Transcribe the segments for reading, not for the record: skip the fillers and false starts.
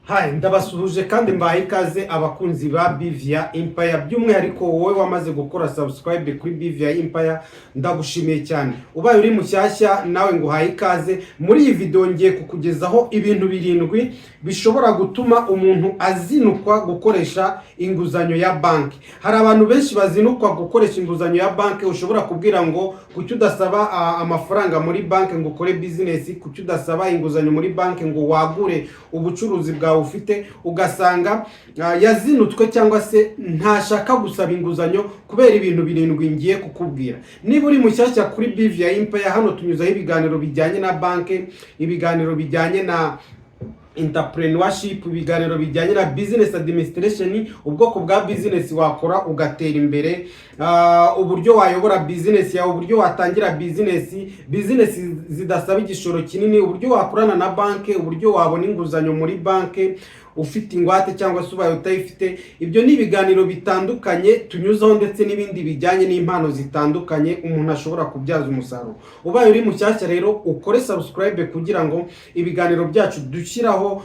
Hai, ndabasuhuje kandi mbaye ikaze abakunzi ba Bivia Empire, by'umwihariko wowe wamaze gukora subscribe kuri Bivia Empire, ndagushimiye cyane. Ubaye uri mushyashya nawe nguhaye ikaze. Muri iyi video ngiye kukugezaho ibintu birindwi bishobora gutuma umuntu azinukwa gukoresha inguzanyo ya banki. Hari abantu benshi bazinukwa gukoresha inguzanyo ya banki. Ushobora kubwira ngo kuki udasaba amafaranga muri banki ngo ukore business, kuki udasaba inguzanyo muri banki ngo wagure ubucuruzi bwawe ufite, ugasanga yazinutswe cyangwa se ntashaka gusaba inguzanyo kubera ibintu birindwi ngiye kukubwira. Niba uri mushyashya kuri Bivia Empire, hano tunyuzaho ibiganiro bijyanye na banki, ibiganiro bijyanye na entrepreneurship, ibiganiro bijyanye na business administration, ubwoko bwa business wakora ugatera imbere, uburyo wayobora business yawe, uburyo watangira business zidasaba igishoro kinini, uburyo wakorana na banki, uburyo wabona inguzanyo muri banki ufite ingwate cyangwa se ubaye utayifite. Ibyo ni ibiganiro bitandukanye tunyuzaho, ndetse n'ibindi bijyanye n'impano zitandukanye umuntu ashobora kubyaza umusaruro. Ubaye uri mushyashya rero ukore subscribe kugira ngo ibiganiro byacu dushyiraho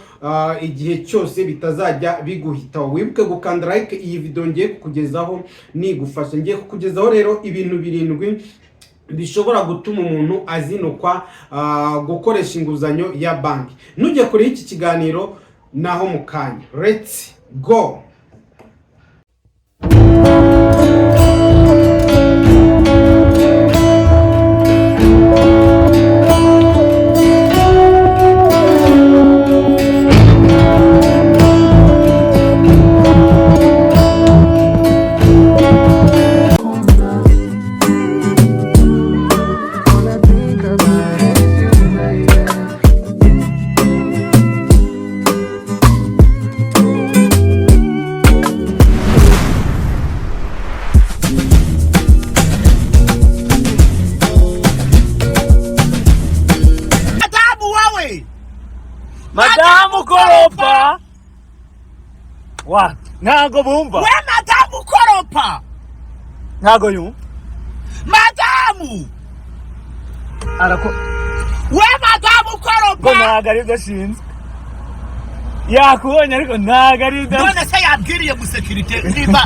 igihe cyose bitazajya biguhitaho. Wibuke gukanda like iyi video ngiye kukugezaho nigufasha. Ngiye kukugezaho rero ibintu birindwi bishobora gutuma umuntu azinukwa gukoresha inguzanyo ya banki. Nujye kuri iki kiganiro naho mukanya. Let's go. Madamu Koropa wa ntago bumva we Madamu Koropa ntago yumva Madamu arako we Madamu Koropa ntago ari gashinzwe yakubonye ariko ntago ari none se yabwiriye mu security niba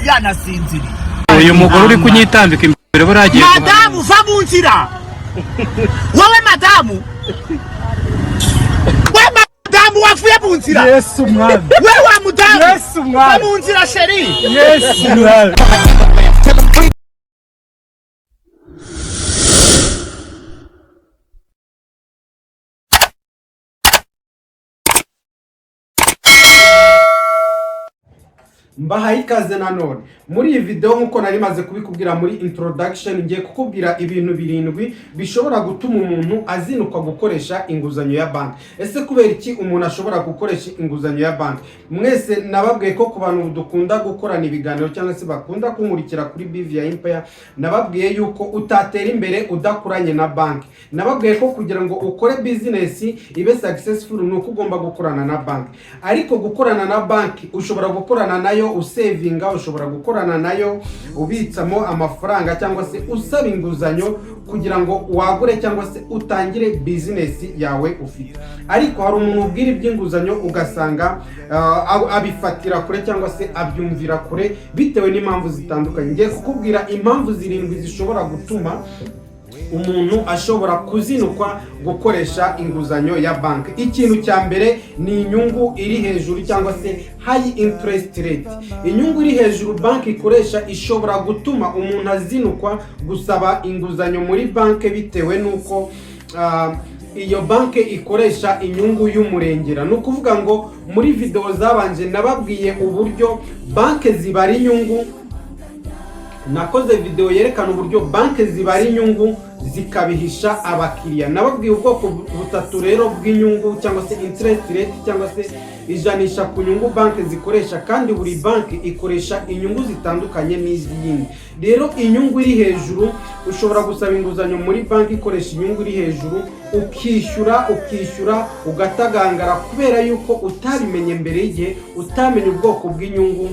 yanasinziriye. Uyu mugore uri kunyitambika imbere buragiye Madamu va mu nzira wowe Madamu wavuye mu nzira. Yesu mwami we wa Mudamu Yesu mwami va mu nzira sheri. Yesu mwami Mbahaye ikaze nanone. Muri iyi video nkuko nari maze kubikubwira muri introduction, ngiye kukubwira ibintu birindwi bishobora gutuma umuntu azinukwa gukoresha inguzanyo ya banki. Ese kubera iki umuntu ashobora gukoresha inguzanyo ya banki? Mwese nababwiye ko ku bantu dukunda gukorana ibiganiro cyangwa se bakunda kunkurikira kuri Bivia Empire, nababwiye yuko utatera imbere udakuranye na banki. Nababwiye ko kugira ngo ukore business ibe successful nuko ugomba gukorana na banki. Ariko gukorana na banki ushobora gukorana nayo usavinga, ushobora gukorana nayo ubitsamo amafaranga cyangwa se usaba inguzanyo kugira ngo wagure cyangwa se utangire business yawe ufite. Ariko hari umuntu ubwira iby'inguzanyo ugasanga abifatira kure cyangwa se abyumvira kure bitewe n'impamvu zitandukanye. Ngiye kukubwira impamvu zirindwi zishobora gutuma umuntu ashobora kuzinukwa gukoresha inguzanyo ya banki. Ikintu cya mbere ni inyungu iri hejuru cyangwa se high interest rate. Inyungu iri hejuru banki ikoresha ishobora gutuma umuntu azinukwa gusaba inguzanyo muri banki bitewe nuko iyo banki ikoresha inyungu y'umurengera. No kuvuga ngo muri video zabanje nababwiye uburyo banki zibara inyungu. Nakoze video yerekana uburyo banki zibara inyungu zikabihisha abakiriya. Nababwiye ubwoko butatu rero bw'inyungu cyangwa se interest rate cyangwa se ijanisha ku nyungu banki zikoresha, kandi buri banki ikoresha inyungu zitandukanye n'izindi. Rero inyungu iri hejuru, ushobora gusaba inguzanyo muri banki ikoresha inyungu iri hejuru, ukishyura ugatagangara kubera yuko utabimenye mbere y'igihe, utamenye ubwoko bw'inyungu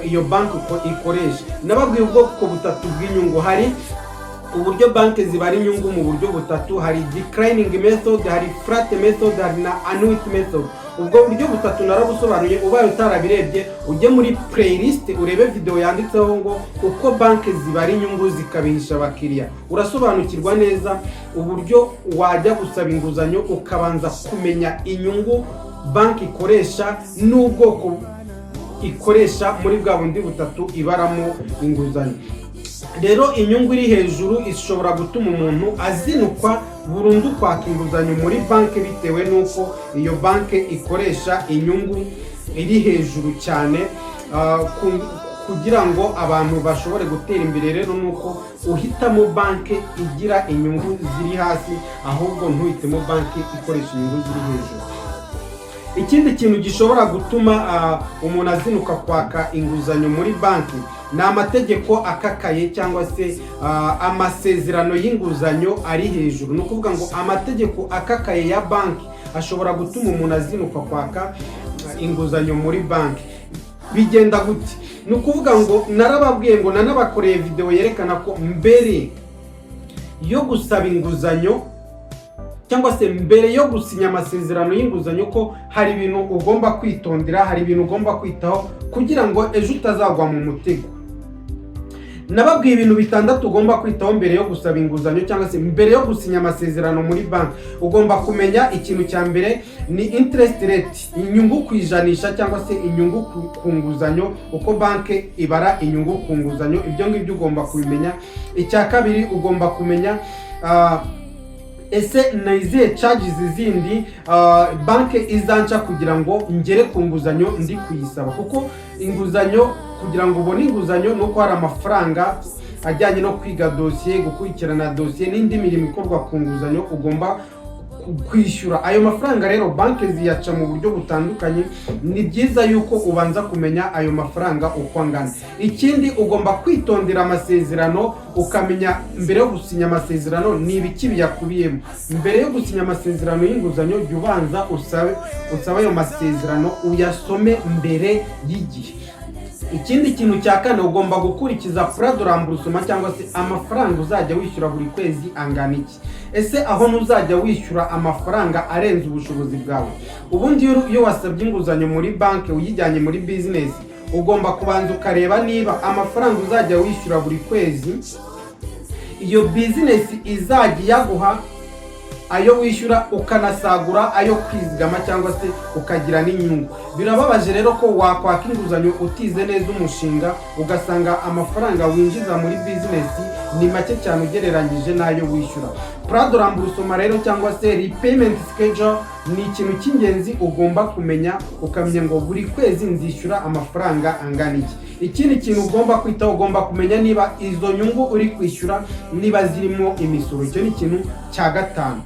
iyo banki ikoresha. Nababwiye ubwoko butatu bw'inyungu. Hari uburyo banki zibara inyungu mu buryo butatu, hari declining method, hari flat method, hari na annuity method. Ubwo buryo butatu narabusobanuye, ubaye utarabirebye ujye muri playlist urebe video yanditseho ngo uko banki zibara inyungu zikabihisha abakiriya, urasobanukirwa neza uburyo wajya gusaba inguzanyo ukabanza kumenya inyungu banki ikoresha n'ubwoko ikoresha muri bwa bundi butatu ibaramo inguzanyo. Rero inyungu iri hejuru ishobora gutuma umuntu azinukwa burundu kwaka inguzanyo muri banki bitewe n'uko iyo banki ikoresha inyungu iri hejuru cyane. Kugira ngo abantu bashobore gutera imbere rero nuko uhitamo banki igira inyungu ziri hasi, ahubwo ntuhitemo banki ikoresha inyungu ziri hejuru. Ikindi kintu gishobora gutuma umuntu azinuka kwaka inguzanyo muri banki ni amategeko akakaye cyangwa se amasezerano y'inguzanyo ari hejuru. Ni ukuvuga ngo amategeko akakaye ya banki ashobora gutuma umuntu azinuka kwaka inguzanyo muri banki. Bigenda gute? Ni ukuvuga ngo narababwiye ngo nanabakoreye video yerekana ko mbere yo gusaba inguzanyo cyangwa se mbere yo gusinya amasezerano y'inguzanyo ko hari ibintu ugomba kwitondera, hari ibintu ugomba kwitaho kugira ngo ejo utazagwa mu mutego. Nababwiye ibintu bitandatu ugomba kwitaho mbere yo gusaba inguzanyo cyangwa se mbere yo gusinya amasezerano muri banki. Ugomba kumenya ikintu cya mbere ni interest rate, inyungu ku ijanisha cyangwa se inyungu ku nguzanyo, uko banki ibara inyungu ku nguzanyo, ibyo ngibyo ugomba kubimenya. Icya kabiri ugomba kumenya ese naiziye charges zindi banki izanca kugira ngo ngere ku nguzanyo ndi kuyisaba, kuko inguzanyo kugira ngo ubone inguzanyo nuko hari amafaranga ajyanye no kwiga dosiye, gukurikirana dosiye n'indi mirimo ikorwa ku nguzanyo ugomba kwishyura. Ayo mafaranga rero banki ziyaca mu buryo butandukanye, ni byiza yuko ubanza kumenya ayo mafaranga uko angana. Ikindi ugomba kwitondera amasezerano, ukamenya mbere yo gusinya amasezerano ni ibiki biyakubiyemo. Mbere yo gusinya amasezerano y'inguzanyo jya ubanza usabe ayo masezerano uyasome mbere y'igihe. Ikindi kintu cya kane ugomba gukurikiza plan de remboursement cyangwa se amafaranga uzajya wishyura buri kwezi angana iki. Ese aho ntuzajya wishyura amafaranga arenze ubushobozi bwawe. Ubundi iyo wasabye inguzanyo muri banki uyijyanye muri business, ugomba kubanza ukareba niba amafaranga uzajya wishyura buri kwezi iyo business izajya yaguha ayo wishyura ukanasagura ayo kwizigama cyangwa se ukagira n'inyungu. Birababaje rero ko wakwaka inguzanyo utize neza umushinga ugasanga amafaranga winjiza muri business ni make cyane ugereranyije n'ayo wishyura. Plan de remboursement rero cyangwa se repayment schedule ni ikintu cy'ingenzi ugomba kumenya, ukamenya ngo buri kwezi nzishyura amafaranga angana iki. Ikindi kintu ugomba kwitaho, ugomba kumenya niba izo nyungu uri kwishyura niba zirimo imisoro. Icyo ni ikintu cya gatanu,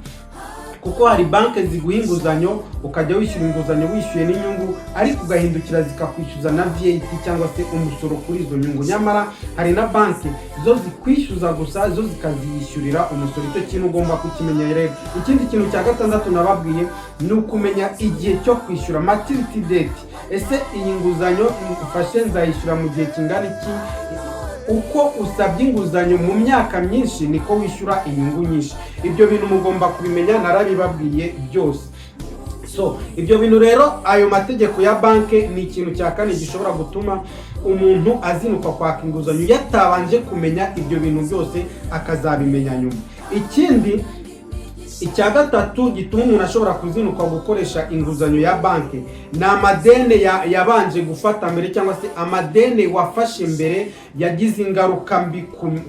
kuko hari banki ziguha inguzanyo ukajya wishyura inguzanyo wishyuye n'inyungu, ariko ugahindukira zikakwishyuza na VAT cyangwa se umusoro kuri izo nyungu. Nyamara hari na banki zo zikwishyuza gusa, zo zikaziyishyurira umusoro. Icyo kintu ugomba kukimenya rero. Ikindi kintu cya gatandatu nababwiye ni ukumenya igihe cyo kwishyura, maturity date. Ese iyi nguzanyo ufashe nzayishyura mu gihe kingana iki? Uko usabye inguzanyo mu myaka myinshi niko wishyura inyungu nyinshi. Ibyo bintu mugomba kubimenya, narabibabwiye byose. So ibyo bintu rero, ayo mategeko ya banki ni ikintu cya kane gishobora gutuma umuntu azinuka kwaka inguzanyo yatabanje kumenya ibyo bintu byose, akazabimenya nyuma. Ikindi icya gatatu gituma umuntu ashobora kuzinuka gukoresha inguzanyo ya banki ni amadene yabanje gufata mbere, cyangwa se amadene wafashe mbere yagize ingaruka mbi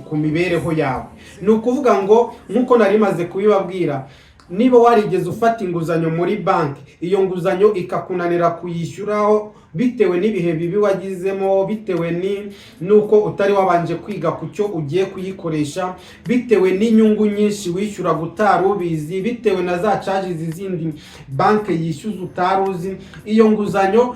ku mibereho yawe. Ni ukuvuga ngo nk'uko nari maze kubibabwira, niba warigeze ufata inguzanyo muri banki, iyo nguzanyo ikakunanira kuyishyuraho bitewe n'ibihe bibi wagizemo, bitewe nuko utari wabanje kwiga ku cyo ugiye kuyikoresha, bitewe n'inyungu nyinshi wishyura utari ubizi, bitewe na za charges zindi banki yishyuza utari uzi, iyo nguzanyo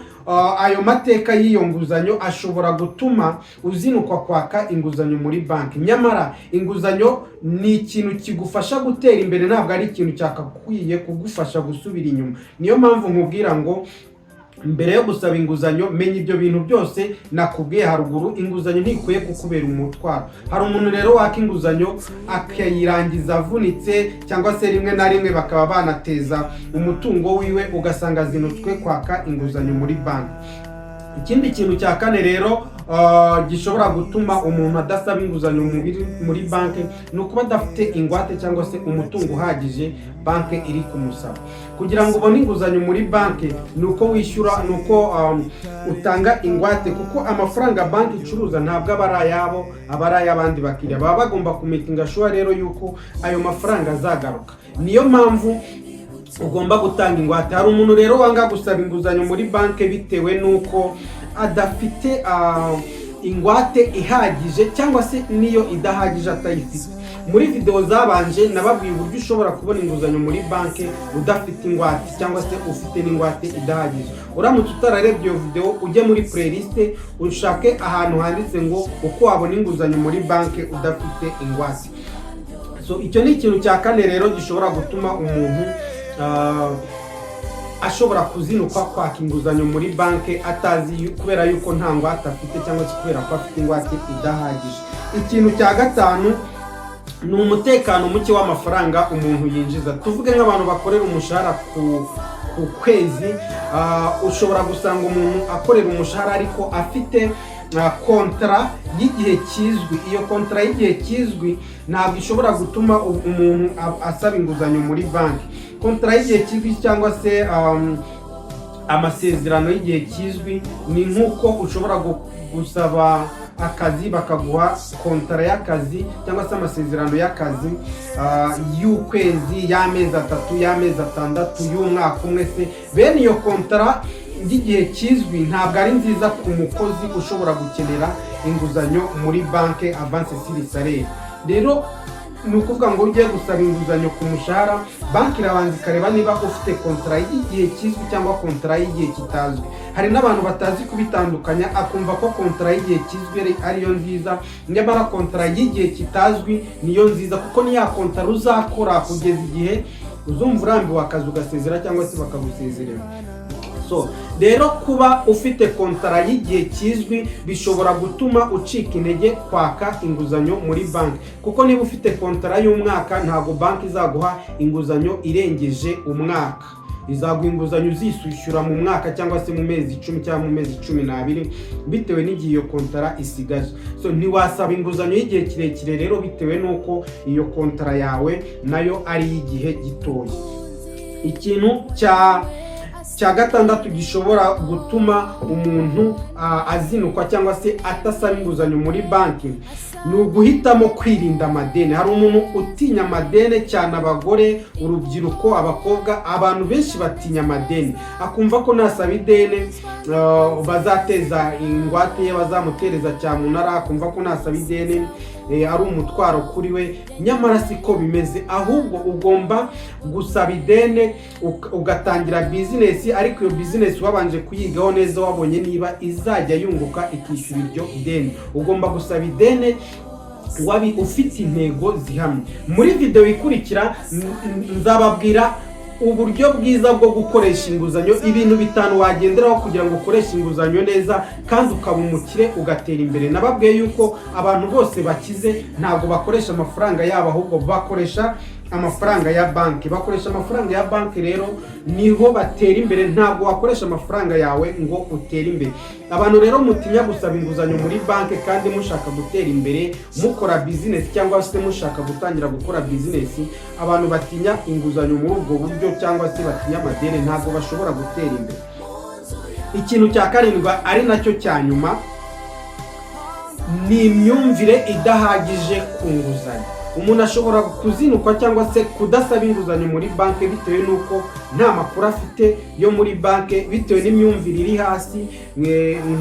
ayo mateka y'iyo nguzanyo ashobora gutuma uzinukwa kwaka inguzanyo muri banki. Nyamara inguzanyo ni ikintu kigufasha gutera imbere, ntabwo ari ikintu cyakakwiye kugufasha gusubira inyuma. Niyo mpamvu nkubwira ngo mbere yo gusaba inguzanyo menya ibyo bintu byose nakubwiye haruguru. Inguzanyo ntikwiye kukubera umutwaro. Hari umuntu rero waka inguzanyo akayirangiza avunitse, cyangwa se rimwe na rimwe bakaba banateza umutungo wiwe ugasanga zinutswe kwaka inguzanyo muri banki. Ikindi kintu cya kane rero gishobora gutuma umuntu adasaba inguzanyo muri banki ni ukuba adafite ingwate cyangwa se umutungo uhagije banki iri kumusaba. Kugira ngo ubone inguzanyo muri banki ni uko wishyura, ni uko utanga ingwate, kuko amafaranga banki icuruza ntabwo aba ari ayabo, aba ari ay'abandi bakiriya. Baba bagomba kumekinga shuwa rero yuko ayo mafaranga azagaruka. Niyo mpamvu ugomba gutanga ingwate. Hari umuntu rero wanga gusaba inguzanyo muri banki bitewe nuko adafite ingwate ihagije, cyangwa se niyo idahagije atayifite. Muri video zabanje nababwiye uburyo ushobora kubona inguzanyo muri banki udafite ingwate, cyangwa se ufite n'ingwate idahagije. Uramutse utararebye iyo video ujye muri playlist ushake ahantu handitse ngo uko wabona inguzanyo muri banki udafite ingwate. So icyo ni ikintu cya kane rero gishobora gutuma umuntu ashobora kuzinukwa kwaka inguzanyo muri banki atazi, kubera yuko nta ngwate afite, cyangwa se kubera ko afite ingwate idahagije. Ikintu cya gatanu ni umutekano muke w'amafaranga umuntu yinjiza. Tuvuge nk'abantu bakorera umushahara ku kwezi, ushobora gusanga umuntu akorera umushahara ariko afite kontra y'igihe kizwi. Iyo kontra y'igihe kizwi ntabwo ishobora gutuma umuntu asaba inguzanyo muri banki. Kontra y'igihe kizwi cyangwa se amasezerano y'igihe kizwi ni nk'uko ushobora gusaba akazi bakaguha kontra y'akazi, cyangwa se amasezerano y'akazi y'ukwezi, y'amezi 3, y'amezi 6, y'umwaka umwe se. Bene iyo kontra y'igihe kizwi ntabwo ari nziza ku mukozi ushobora gukenera inguzanyo muri banki avance sur salaire. Rero ni ukuvuga ngo ugiye gusaba inguzanyo ku mushahara, banki irabanza ikareba niba ufite kontra y'igihe kizwi cyangwa kontra y'igihe kitazwi. Hari n'abantu batazi kubitandukanya, akumva ko kontra y'igihe kizwi ariyo nziza, nyamara kontra y'igihe kitazwi niyo nziza, kuko ni ya kontra uzakora kugeza igihe uzumva urambiwe akazi ugasezera, cyangwa se bakagusezerera. So rero kuba ufite kontra y'igihe kizwi bishobora gutuma ucika intege kwaka inguzanyo muri banki, kuko niba ufite kontra y'umwaka ntabwo banki izaguha inguzanyo irengeje umwaka. Izaguha inguzanyo uzishyura mu mwaka, cyangwa se mu mezi 10 cyangwa mu mezi 12 bitewe n'igihe iyo kontra isigaje. So ntiwasaba inguzanyo y'igihe kirekire rero bitewe nuko iyo kontra yawe nayo ari y'igihe gitoya. Ikintu cya gatandatu gishobora gutuma umuntu azinukwa cyangwa se atasaba inguzanyo muri banki ni uguhitamo kwirinda amadeni. Hari umuntu utinya amadeni cyane, abagore, urubyiruko, abakobwa, abantu benshi batinya amadeni, akumva ko nasaba ideni bazateza ingwate ye, bazamutereza cyamunara, akumva ko nasaba ideni ari umutwaro kuri we. Nyamara siko bimeze, ahubwo ugomba gusaba ideni ugatangira business, ariko iyo business wabanje kuyigaho neza, wabonye niba izajya yunguka ikishyura iryo deni. Ugomba gusaba ideni wabi ufite intego zihamye. Muri video ikurikira nzababwira uburyo bwiza bwo gukoresha inguzanyo, ibintu 5 wagenderaho kugira ngo ukoreshe inguzanyo neza kandi ukaba umukire ugatera imbere. Nababwiye yuko abantu bose bakize ntabwo bakoresha amafaranga yabo, ahubwo bakoresha amafaranga ya banki. Bakoresha amafaranga ya banki rero niho batera imbere, ntabwo wakoresha amafaranga yawe ngo utere imbere. Abantu rero mutinya gusaba inguzanyo muri banki kandi mushaka gutera imbere, mukora business cyangwa se mushaka gutangira gukora business, abantu batinya inguzanyo muri ubwo buryo cyangwa se batinya amadeni ntabwo bashobora gutera imbere. Ikintu cya 7 ari nacyo cya nyuma ni imyumvire idahagije ku nguzanyo. Umuntu ashobora kuzinukwa cyangwa se kudasaba inguzanyo muri banki bitewe nuko nta makuru afite yo muri banki, bitewe n'imyumvire iri hasi.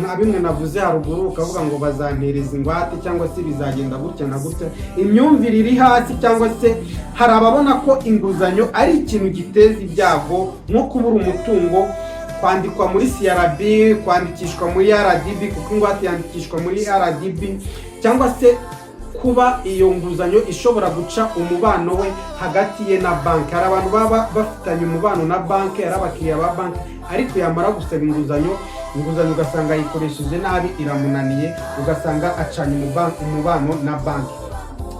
Nka bimwe navuze haruguru, ukavuga ngo bazantereza ingwate cyangwa se bizagenda gutya na gutya. Imyumvire iri hasi, cyangwa se hari ababona ko inguzanyo ari ikintu giteza ibyago, nko kubura umutungo, kwandikwa muri CRB, kwandikishwa muri RDB, kuko ingwate yandikishwa muri RDB, cyangwa se kuba iyo nguzanyo ishobora guca umubano we hagati ye na banki. Hari abantu baba bafitanye umubano na banki, ari abakiriya ba banki, ariko yamara gusaba inguzanyo ugasanga yikoresheje nabi, iramunaniye, ugasanga acanye umubano na banki.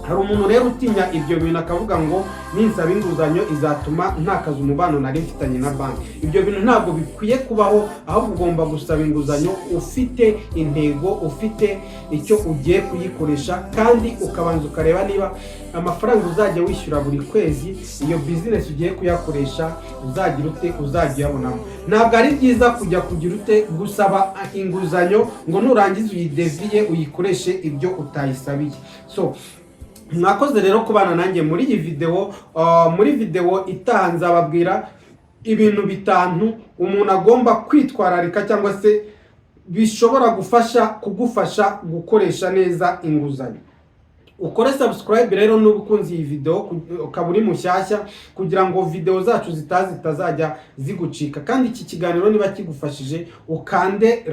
Hari umuntu rero utinya ibyo bintu akavuga ngo ninsaba inguzanyo izatuma ntakaza umubano nari mfitanye na banki. Ibyo bintu ntabwo bikwiye kubaho, ahubwo ugomba gusaba inguzanyo ufite intego, ufite icyo ugiye kuyikoresha, kandi ukabanza ukareba niba amafaranga uzajya wishyura buri kwezi iyo business ugiye kuyakoresha uzagira ute, uzajya uyabonamo. Ntabwo ari byiza kujya kugira ute gusaba inguzanyo ngo nurangiza uyideviye uyikoreshe ibyo utayisabiye. So mwakoze rero kubana nanjye muri iyi video. Muri video itaha nzababwira ibintu bitanu umuntu agomba kwitwararika cyangwa se bishobora kugufasha gukoresha neza inguzanyo. Ukore subscribe rero n'ubukunzi iyi video ukaba uri mushyashya, kugira ngo video zacu zitazajya zigucika. Kandi iki kiganiro niba kigufashije ukande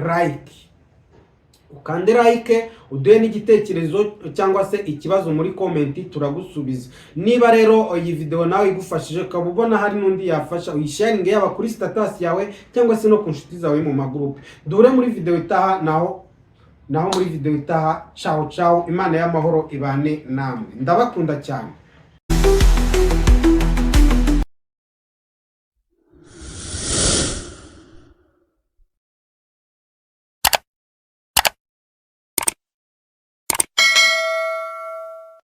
like, uduhe n'igitekerezo cyangwa se ikibazo muri comment turagusubiza. Niba rero iyi video nawe igufashije ukaba ubona hari n'undi yafasha, uyisharinge yaba kuri status yawe cyangwa se no ku nshuti zawe mu magroup. Duhure muri video itaha, naho muri video itaha. Ciao, Imana y'amahoro ibane namwe, ndabakunda cyane.